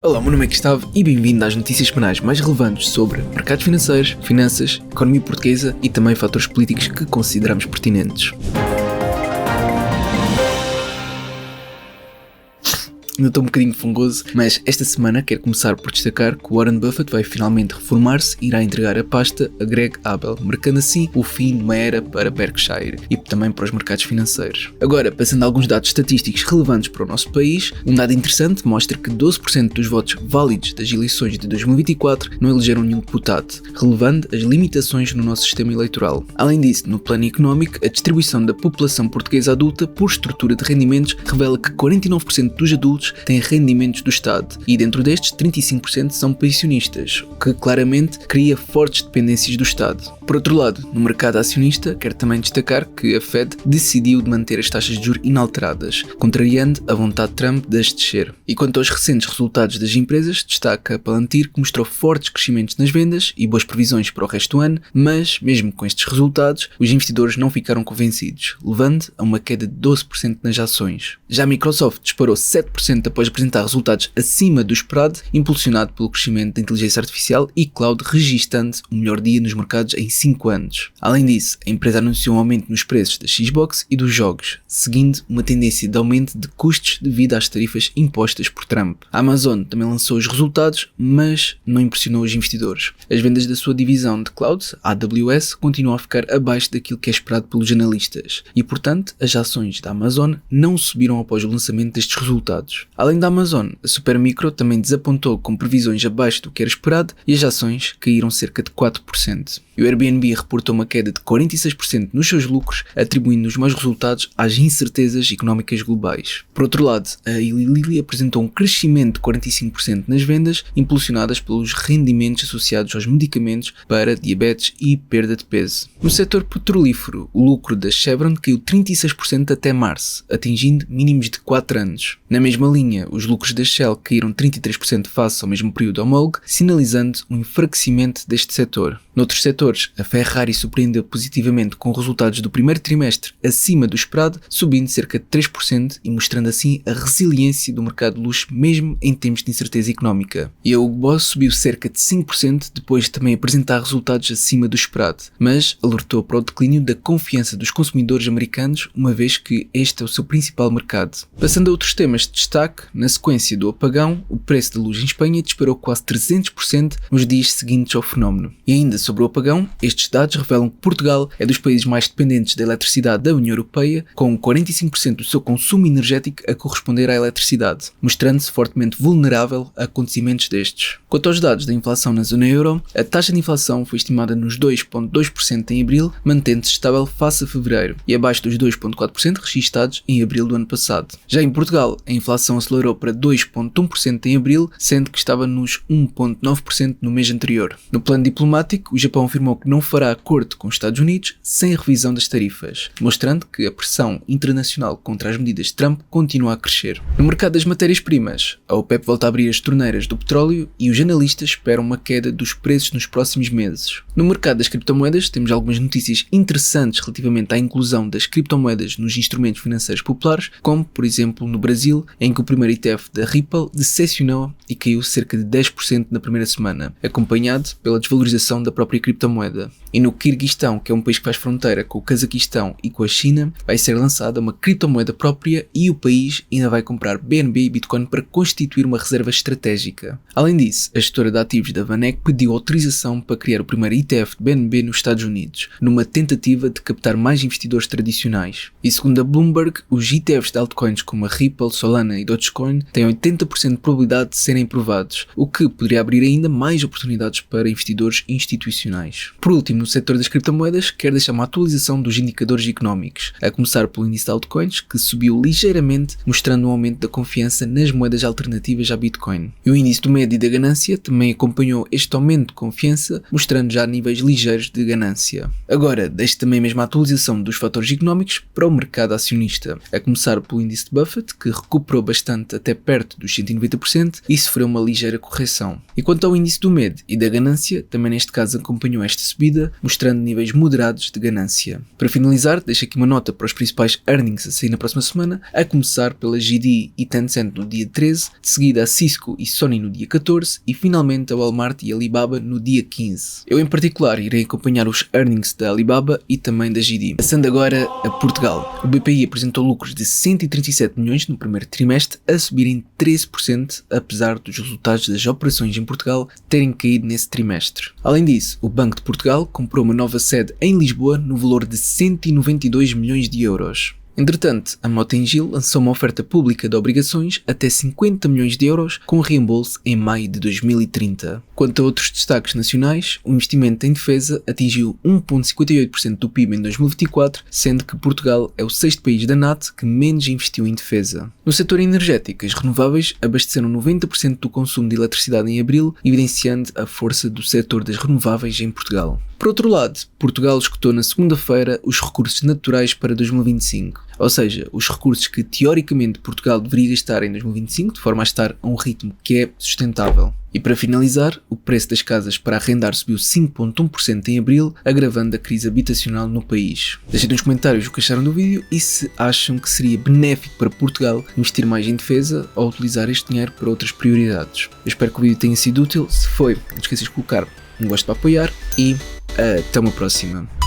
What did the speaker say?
Olá, meu nome é Gustavo e bem-vindo às notícias semanais mais relevantes sobre mercados financeiros, finanças, economia portuguesa e também fatores políticos que consideramos pertinentes. Ainda estou um bocadinho fungoso, mas esta semana quero começar por destacar que o Warren Buffett vai finalmente reformar-se e irá entregar a pasta a Greg Abel, marcando assim o fim de uma era para Berkshire e também para os mercados financeiros. Agora, passando a alguns dados estatísticos relevantes para o nosso país, um dado interessante mostra que 12% dos votos válidos das eleições de 2024 não elegeram nenhum deputado, relevando as limitações no nosso sistema eleitoral. Além disso, no plano económico, a distribuição da população portuguesa adulta por estrutura de rendimentos revela que 49% dos adultos têm rendimentos do Estado e dentro destes 35% são pensionistas, o que claramente cria fortes dependências do Estado. Por outro lado, no mercado acionista, quero também destacar que a Fed decidiu de manter as taxas de juros inalteradas, contrariando a vontade de Trump de as descer. E quanto aos recentes resultados das empresas, destaca a Palantir, que mostrou fortes crescimentos nas vendas e boas previsões para o resto do ano, mas mesmo com estes resultados, os investidores não ficaram convencidos, levando a uma queda de 12% nas ações. Já a Microsoft disparou 7% após apresentar resultados acima do esperado, impulsionado pelo crescimento da inteligência artificial e cloud, registando o melhor dia nos mercados em 5 anos. Além disso, a empresa anunciou um aumento nos preços da Xbox e dos jogos, seguindo uma tendência de aumento de custos devido às tarifas impostas por Trump. A Amazon também lançou os resultados, mas não impressionou os investidores. As vendas da sua divisão de cloud, a AWS, continuam a ficar abaixo daquilo que é esperado pelos analistas e, portanto, as ações da Amazon não subiram após o lançamento destes resultados. Além da Amazon, a Supermicro também desapontou com previsões abaixo do que era esperado e as ações caíram cerca de 4%. E o Airbnb reportou uma queda de 46% nos seus lucros, atribuindo os maus resultados às incertezas económicas globais. Por outro lado, a Eli Lilly apresentou um crescimento de 45% nas vendas, impulsionadas pelos rendimentos associados aos medicamentos para diabetes e perda de peso. No setor petrolífero, o lucro da Chevron caiu 36% até março, atingindo mínimos de 4 anos. Na mesma linha, os lucros da Shell caíram 33% face ao mesmo período homólogo, sinalizando um enfraquecimento deste setor. Noutros setores, a Ferrari surpreendeu positivamente com resultados do primeiro trimestre acima do esperado, subindo cerca de 3% e mostrando assim a resiliência do mercado de luxo mesmo em tempos de incerteza económica. E a Hugo Boss subiu cerca de 5% depois de também apresentar resultados acima do esperado, mas alertou para o declínio da confiança dos consumidores americanos, uma vez que este é o seu principal mercado. Passando a outros temas de destaque, na sequência do apagão, o preço da luz em Espanha disparou quase 300% nos dias seguintes ao fenómeno. E ainda sobre o apagão, estes dados revelam que Portugal é dos países mais dependentes da eletricidade da União Europeia, com 45% do seu consumo energético a corresponder à eletricidade, mostrando-se fortemente vulnerável a acontecimentos destes. Quanto aos dados da inflação na zona euro, a taxa de inflação foi estimada nos 2,2% em abril, mantendo-se estável face a fevereiro, e abaixo dos 2,4% registados em abril do ano passado. Já em Portugal, a inflação acelerou para 2,1% em abril, sendo que estava nos 1,9% no mês anterior. No plano diplomático, o Japão afirmou que não fará acordo com os Estados Unidos sem a revisão das tarifas, mostrando que a pressão internacional contra as medidas de Trump continua a crescer. No mercado das matérias-primas, a OPEP volta a abrir as torneiras do petróleo e os analistas esperam uma queda dos preços nos próximos meses. No mercado das criptomoedas, temos algumas notícias interessantes relativamente à inclusão das criptomoedas nos instrumentos financeiros populares, como, por exemplo, no Brasil, em que o primeiro ETF da Ripple decepcionou e caiu cerca de 10% na primeira semana, acompanhado pela desvalorização da própria criptomoeda. E no Quirguistão, que é um país que faz fronteira com o Cazaquistão e com a China, vai ser lançada uma criptomoeda própria e o país ainda vai comprar BNB e Bitcoin para constituir uma reserva estratégica. Além disso, a gestora de ativos da VanEck pediu autorização para criar o primeiro ETF de BNB nos Estados Unidos, numa tentativa de captar mais investidores tradicionais. E segundo a Bloomberg, os ETFs de altcoins como a Ripple, Solana e Dogecoin têm 80% de probabilidade de serem aprovados, o que poderia abrir ainda mais oportunidades para investidores institucionais. Por último, no setor das criptomoedas, quero deixar uma atualização dos indicadores económicos, a começar pelo índice de altcoins, que subiu ligeiramente, mostrando um aumento da confiança nas moedas alternativas à Bitcoin. E o índice do médio e da ganância também acompanhou este aumento de confiança, mostrando já níveis ligeiros de ganância. Agora, deixo também a mesma atualização dos fatores económicos para o mercado acionista, a começar pelo índice de Buffett, que recuperou bastante bastante até perto dos 190% e sofreu uma ligeira correção. E quanto ao índice do MED e da ganância, também neste caso acompanhou esta subida, mostrando níveis moderados de ganância. Para finalizar, deixo aqui uma nota para os principais earnings a sair na próxima semana, a começar pela GD e Tencent no dia 13, de seguida a Cisco e Sony no dia 14 e finalmente a Walmart e Alibaba no dia 15. Eu em particular irei acompanhar os earnings da Alibaba e também da GD. Passando agora a Portugal. O BPI apresentou lucros de 137 milhões no primeiro trimestre, a subirem 13%, apesar dos resultados das operações em Portugal terem caído nesse trimestre. Além disso, o Banco de Portugal comprou uma nova sede em Lisboa no valor de 192 milhões de euros. Entretanto, a Mota-Engil lançou uma oferta pública de obrigações até 50 milhões de euros com reembolso em maio de 2030. Quanto a outros destaques nacionais, o investimento em defesa atingiu 1,58% do PIB em 2024, sendo que Portugal é o sexto país da NATO que menos investiu em defesa. No setor energético, as renováveis abasteceram 90% do consumo de eletricidade em abril, evidenciando a força do setor das renováveis em Portugal. Por outro lado, Portugal esgotou na segunda-feira os recursos naturais para 2025, ou seja, os recursos que teoricamente Portugal deveria gastar em 2025 de forma a estar a um ritmo que é sustentável. E para finalizar, o preço das casas para arrendar subiu 5,1% em abril, agravando a crise habitacional no país. Deixem nos comentários o que acharam do vídeo e se acham que seria benéfico para Portugal investir mais em defesa ou utilizar este dinheiro para outras prioridades. Eu espero que o vídeo tenha sido útil. Se foi, não esqueças de colocar um gosto para apoiar e até uma próxima.